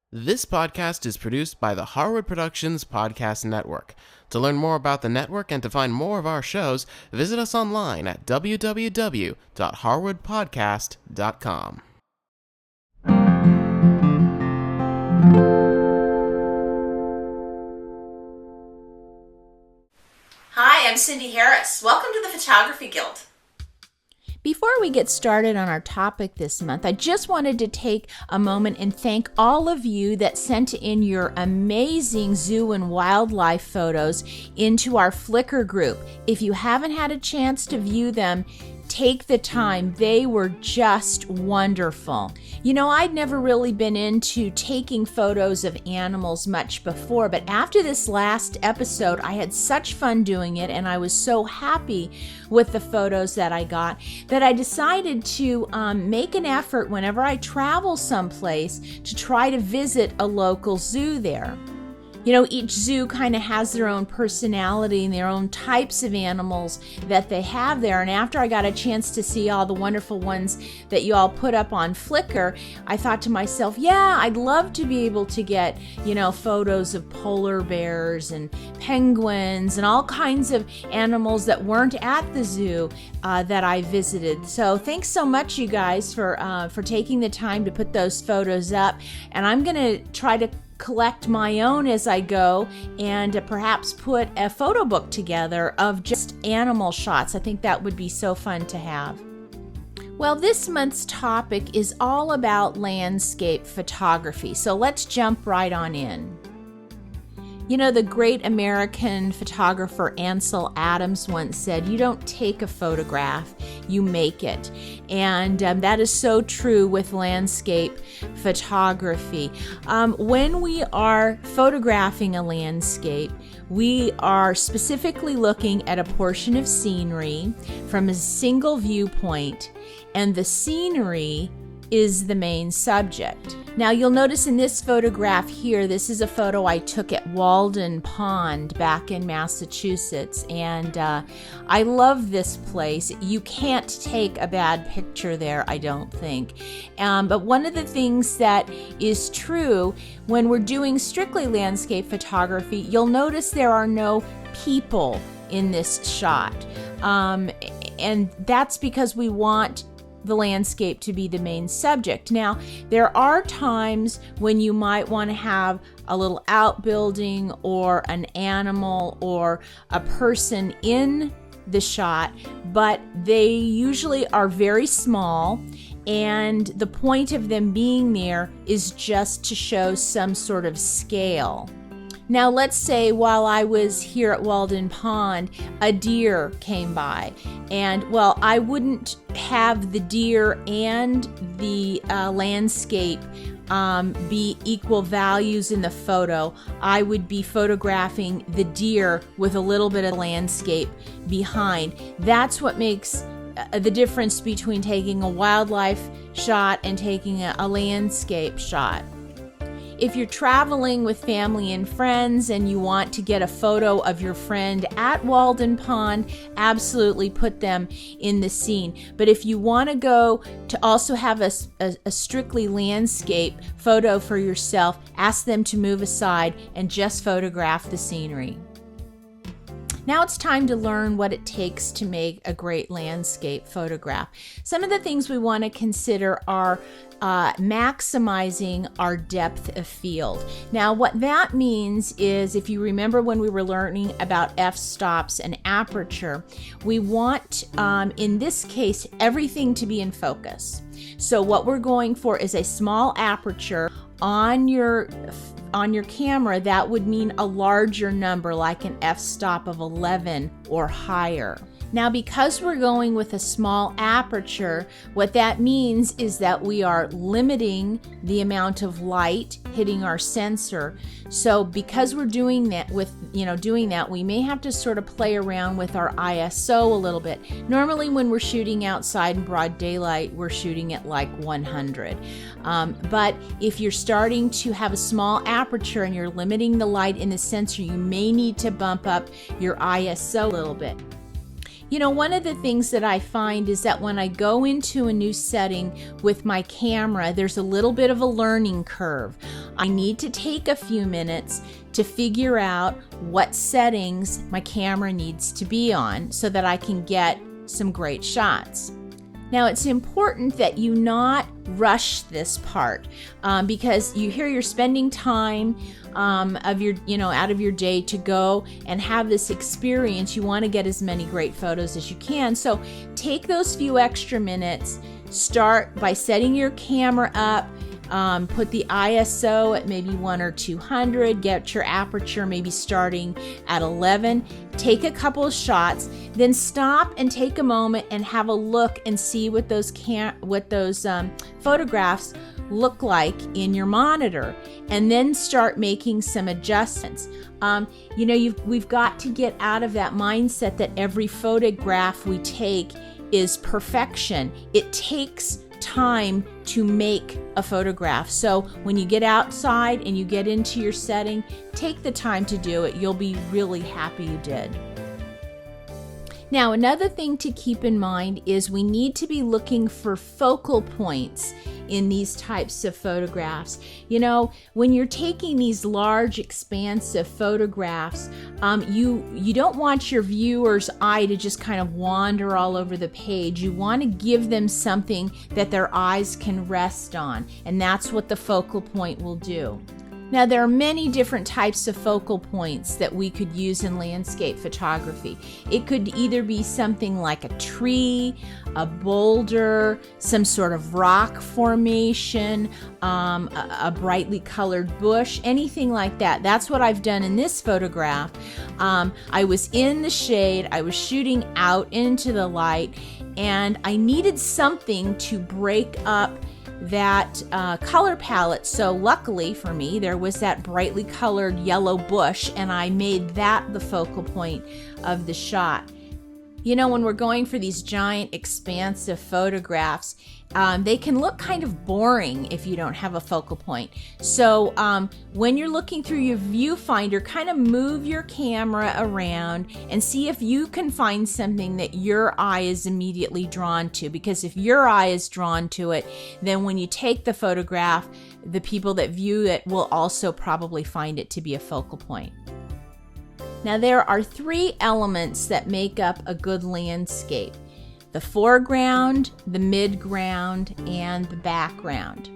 This podcast is produced by the Harwood Productions Podcast Network. To learn more about the network and to find more of our shows, visit us online at www.harwoodpodcast.com. Hi, I'm Cindy Harris. Welcome to the Photography Guild. Before we get started on our topic this month, I just wanted to take a moment and thank all of you that sent in your amazing zoo and wildlife photos into our Flickr group. If you haven't had a chance to view them, take the time. They were just wonderful. You know, I'd never really been into taking photos of animals much before, but after this last episode, I had such fun doing it, and I was so happy with the photos that I got that I decided to make an effort whenever I travel someplace to try to visit a local zoo there. You know, each zoo kind of has their own personality and their own types of animals that they have there. And after I got a chance to see all the wonderful ones that you all put up on Flickr, I thought to myself, yeah, I'd love to be able to get, photos of polar bears and penguins and all kinds of animals that weren't at the zoo that I visited. So thanks so much, you guys, for taking the time to put those photos up. And I'm going to try to collect my own as I go and perhaps put a photo book together of just animal shots. I think that would be so fun to have. Well, this month's topic is all about landscape photography, so let's jump right on in. You know, the great American photographer Ansel Adams once said, "You don't take a photograph, you make it." And that is so true with landscape photography. When we are photographing a landscape, we are specifically looking at a portion of scenery from a single viewpoint, and the scenery is the main subject. Now you'll notice in this photograph here, this is a photo I took at Walden Pond back in Massachusetts, and I love this place. You can't take a bad picture there, I don't think. But one of the things that is true when we're doing strictly landscape photography, you'll notice there are no people in this shot. And that's because we want the landscape to be the main subject. Now, there are times when you might want to have a little outbuilding or an animal or a person in the shot, but they usually are very small, and the point of them being there is just to show some sort of scale. Now, let's say while I was here at Walden Pond, a deer came by, and I wouldn't have the deer and the landscape be equal values in the photo. I would be photographing the deer with a little bit of landscape behind. That's what makes the difference between taking a wildlife shot and taking a landscape shot. If you're traveling with family and friends and you want to get a photo of your friend at Walden Pond, absolutely put them in the scene. But if you want to go to also have a strictly landscape photo for yourself, ask them to move aside and just photograph the scenery. Now it's time to learn what it takes to make a great landscape photograph. Some of the things we want to consider are maximizing our depth of field. Now, what that means is, if you remember when we were learning about f-stops and aperture, we want, in this case, everything to be in focus. So what we're going for is a small aperture on your camera. That would mean a larger number, like an f-stop of 11 or higher. Now, because we're going with a small aperture, what that means is that we are limiting the amount of light hitting our sensor. So because we're doing that, we may have to sort of play around with our ISO a little bit. Normally when we're shooting outside in broad daylight, we're shooting at like 100. But if you're starting to have a small aperture and you're limiting the light in the sensor, you may need to bump up your ISO a little bit. You know, one of the things that I find is that when I go into a new setting with my camera, there's a little bit of a learning curve. I need to take a few minutes to figure out what settings my camera needs to be on so that I can get some great shots. Now, it's important that you not rush this part because you're spending time of your, out of your day to go and have this experience. You want to get as many great photos as you can. So take those few extra minutes. Start by setting your camera up. Put the ISO at maybe 1 or 200, get your aperture maybe starting at 11, take a couple of shots, then stop and take a moment and have a look and see what those photographs look like in your monitor, and then start making some adjustments. We've got to get out of that mindset that every photograph we take is perfection. It takes time to make a photograph. So when you get outside and you get into your setting, take the time to do it. You'll be really happy you did. Now, another thing to keep in mind is we need to be looking for focal points in these types of photographs. When you're taking these large, expansive photographs, you don't want your viewer's eye to just kind of wander all over the page. You want to give them something that their eyes can rest on, and that's what the focal point will do. Now, there are many different types of focal points that we could use in landscape photography. It could either be something like a tree, a boulder, some sort of rock formation, a brightly colored bush, anything like that. That's what I've done in this photograph. I was in the shade, I was shooting out into the light, and I needed something to break up that color palette. So luckily for me, there was that brightly colored yellow bush, and I made that the focal point of the shot. When we're going for these giant, expansive photographs, they can look kind of boring if you don't have a focal point. So when you're looking through your viewfinder, kind of move your camera around and see if you can find something that your eye is immediately drawn to. Because if your eye is drawn to it, then when you take the photograph, the people that view it will also probably find it to be a focal point. Now, there are 3 elements that make up a good landscape: the foreground, the midground, and the background.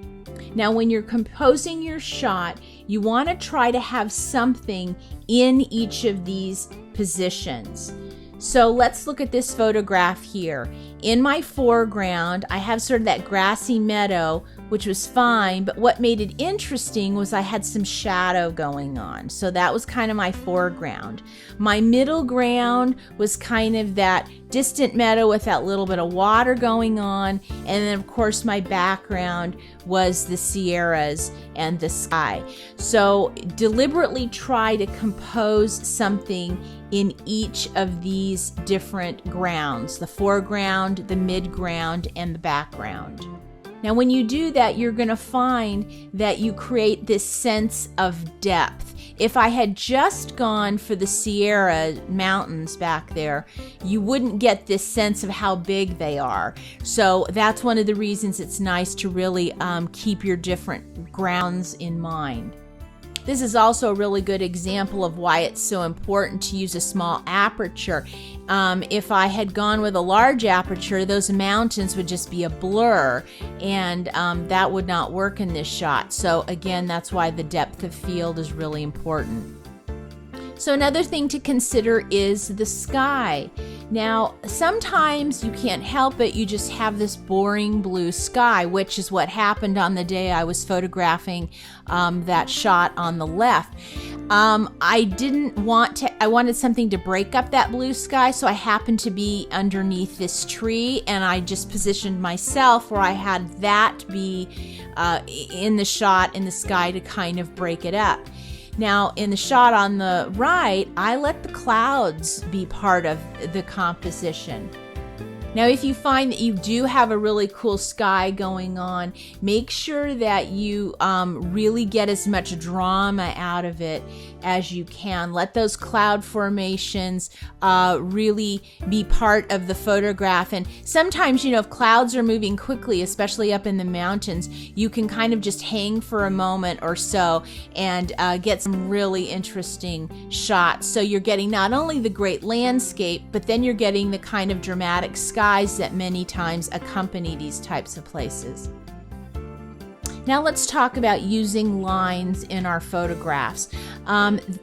Now, when you're composing your shot, you want to try to have something in each of these positions. So let's look at this photograph here. In my foreground, I have sort of that grassy meadow, which was fine, but what made it interesting was I had some shadow going on. So that was kind of my foreground. My middle ground was kind of that distant meadow with that little bit of water going on. And then, of course, my background was the Sierras and the sky. So deliberately try to compose something in each of these different grounds: the foreground, the midground, and the background. Now, when you do that, you're going to find that you create this sense of depth. If I had just gone for the Sierra mountains back there, you wouldn't get this sense of how big they are. So that's one of the reasons it's nice to really keep your different grounds in mind. This is also a really good example of why it's so important to use a small aperture. If I had gone with a large aperture, those mountains would just be a blur, and that would not work in this shot. So again, that's why the depth of field is really important. So another thing to consider is the sky. Now, sometimes you can't help it, you just have this boring blue sky, which is what happened on the day I was photographing that shot on the left. I wanted something to break up that blue sky, so I happened to be underneath this tree, and I just positioned myself where I had that be in the shot in the sky to kind of break it up. Now, in the shot on the right, I let the clouds be part of the composition. Now, if you find that you do have a really cool sky going on, make sure that you really get as much drama out of it as you can. Let those cloud formations really be part of the photograph. And sometimes, if clouds are moving quickly, especially up in the mountains, you can kind of just hang for a moment or so and get some really interesting shots. So you're getting not only the great landscape, but then you're getting the kind of dramatic skies that many times accompany these types of places. Now let's talk about using lines in our photographs.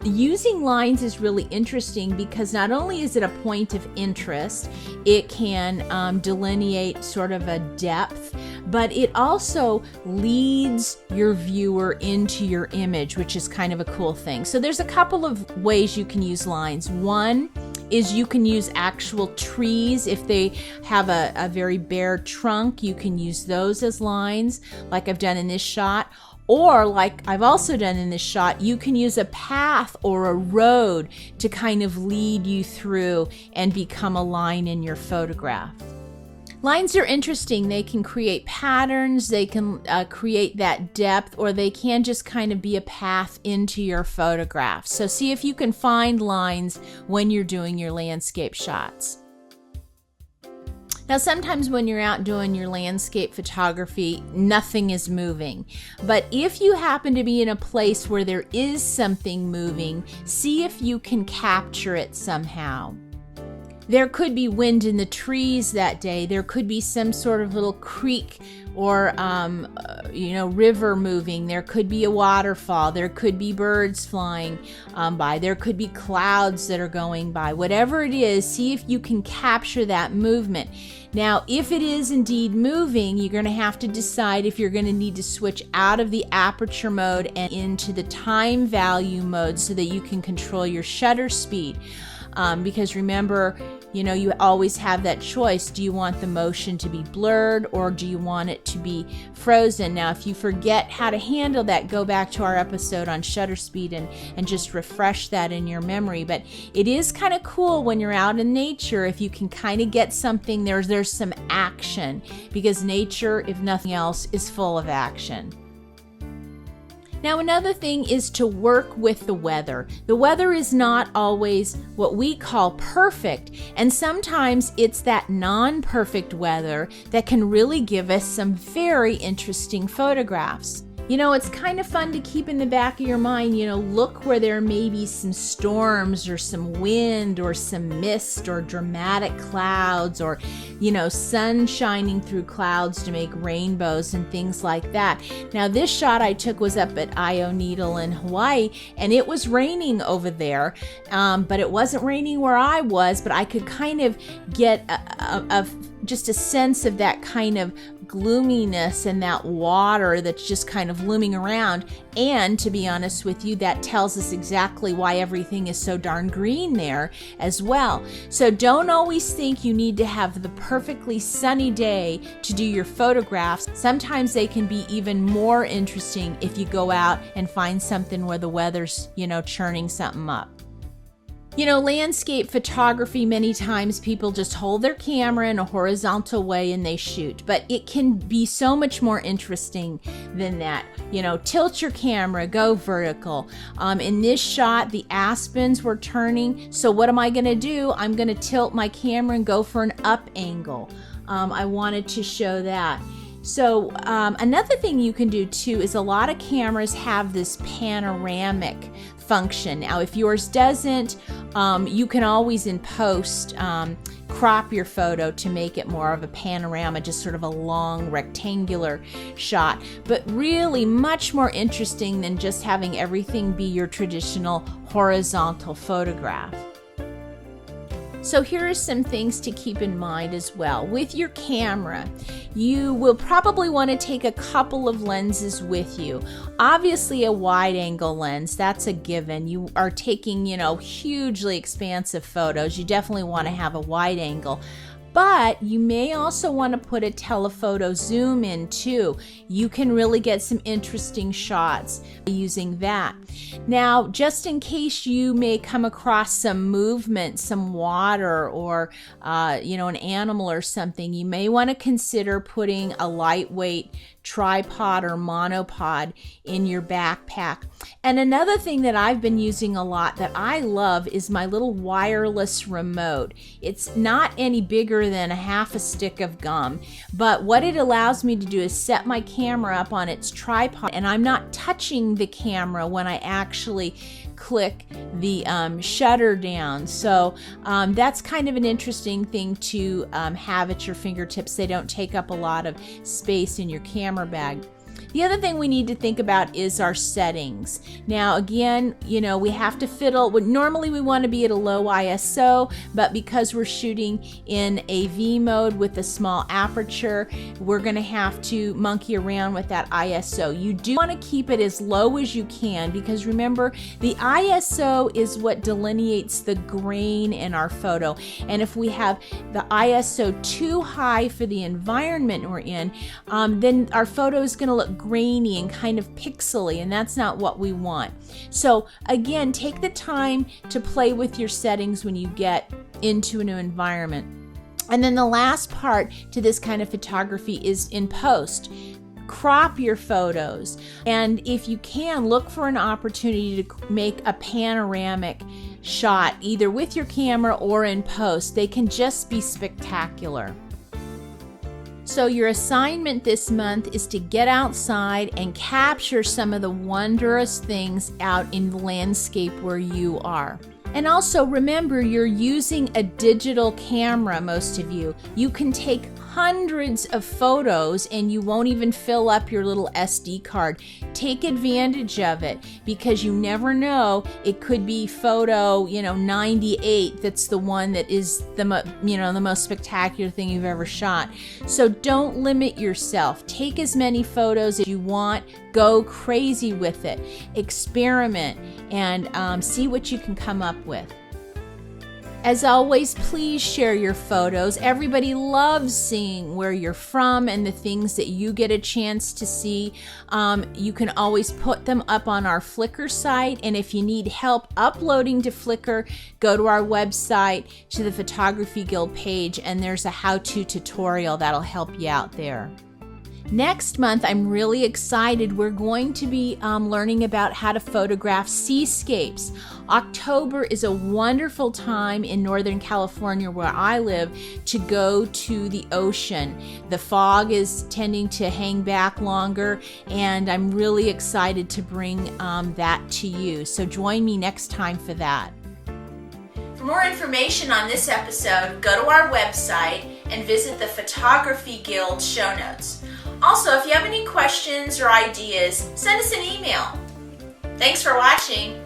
Using lines is really interesting because not only is it a point of interest, it can delineate sort of a depth, but it also leads your viewer into your image, which is kind of a cool thing. So there's a couple of ways you can use lines. One is you can use actual trees. If they have a very bare trunk, you can use those as lines, like I've done in this shot. Or like I've also done in this shot, you can use a path or a road to kind of lead you through and become a line in your photograph. Lines are interesting. They can create patterns, they can create that depth, or they can just kind of be a path into your photograph. So see if you can find lines when you're doing your landscape shots. Now, sometimes when you're out doing your landscape photography, nothing is moving. But if you happen to be in a place where there is something moving, see if you can capture it somehow. There could be wind in the trees that day. There could be some sort of little creek or, river moving. There could be a waterfall. There could be birds flying by. There could be clouds that are going by. Whatever it is, see if you can capture that movement. Now, if it is indeed moving, you're going to have to decide if you're going to need to switch out of the aperture mode and into the time value mode so that you can control your shutter speed. Because remember, you always have that choice. Do you want the motion to be blurred or do you want it to be frozen? Now, if you forget how to handle that, go back to our episode on shutter speed and just refresh that in your memory. But it is kind of cool when you're out in nature if you can kind of get something, there's some action, because nature, if nothing else, is full of action. Now, another thing is to work with the weather. The weather is not always what we call perfect, and sometimes it's that non-perfect weather that can really give us some very interesting photographs. It's kind of fun to keep in the back of your mind, look where there may be some storms or some wind or some mist or dramatic clouds or, sun shining through clouds to make rainbows and things like that. Now, this shot I took was up at Io Needle in Hawaii, and it was raining over there, but it wasn't raining where I was, but I could kind of get just a sense of that kind of gloominess and that water that's just kind of looming around. And to be honest with you, that tells us exactly why everything is so darn green there as well. So don't always think you need to have the perfectly sunny day to do your photographs. Sometimes they can be even more interesting if you go out and find something where the weather's, churning something up. Landscape photography, many times people just hold their camera in a horizontal way and they shoot, but it can be so much more interesting than that. Tilt your camera, go vertical. In this shot, the aspens were turning, so what am I going to do? I'm going to tilt my camera and go for an up angle. I wanted to show that. So another thing you can do too is a lot of cameras have this panoramic function. Now, if yours doesn't, you can always in post crop your photo to make it more of a panorama, just sort of a long rectangular shot, but really much more interesting than just having everything be your traditional horizontal photograph. So here are some things to keep in mind as well. With your camera, you will probably want to take a couple of lenses with you. Obviously a wide angle lens, that's a given. You are taking, hugely expansive photos. You definitely want to have a wide angle. But you may also want to put a telephoto zoom in too. You can really get some interesting shots using that. Now, just in case you may come across some movement, some water, or an animal or something, you may want to consider putting a lightweight tripod or monopod in your backpack. And another thing that I've been using a lot that I love is my little wireless remote. It's not any bigger than a half a stick of gum, but what it allows me to do is set my camera up on its tripod, and I'm not touching the camera when I actually click the shutter down. So that's kind of an interesting thing to have at your fingertips. They don't take up a lot of space in your camera bag. The other thing we need to think about is our settings. Now, again, we have to fiddle. Normally we want to be at a low ISO, but because we're shooting in AV mode with a small aperture, we're going to have to monkey around with that ISO. You do want to keep it as low as you can, because remember, the ISO is what delineates the grain in our photo. And if we have the ISO too high for the environment we're in, then our photo is going to look grainy and kind of pixely, and that's not what we want. So again, take the time to play with your settings when you get into a new environment. And then the last part to this kind of photography is in post. Crop your photos, and if you can, look for an opportunity to make a panoramic shot either with your camera or in post. They can just be spectacular. So your assignment this month is to get outside and capture some of the wondrous things out in the landscape where you are. And also remember, you're using a digital camera, most of you. You can take hundreds of photos and you won't even fill up your little SD card. Take advantage of it, because you never know. It could be photo, 98 that's the one that is the most spectacular thing you've ever shot. So don't limit yourself. Take as many photos as you want. Go crazy with it. Experiment and see what you can come up with. As always, please share your photos. Everybody loves seeing where you're from and the things that you get a chance to see. You can always put them up on our Flickr site, and if you need help uploading to Flickr, go to our website, to the Photography Guild page, and there's a how-to tutorial that'll help you out there. Next month, I'm really excited. We're going to be learning about how to photograph seascapes. October is a wonderful time in Northern California, where I live, to go to the ocean. The fog is tending to hang back longer, and I'm really excited to bring that to you. So join me next time for that. For more information on this episode, go to our website and visit the Photography Guild show notes. Also, if you have any questions or ideas, send us an email. Thanks for watching.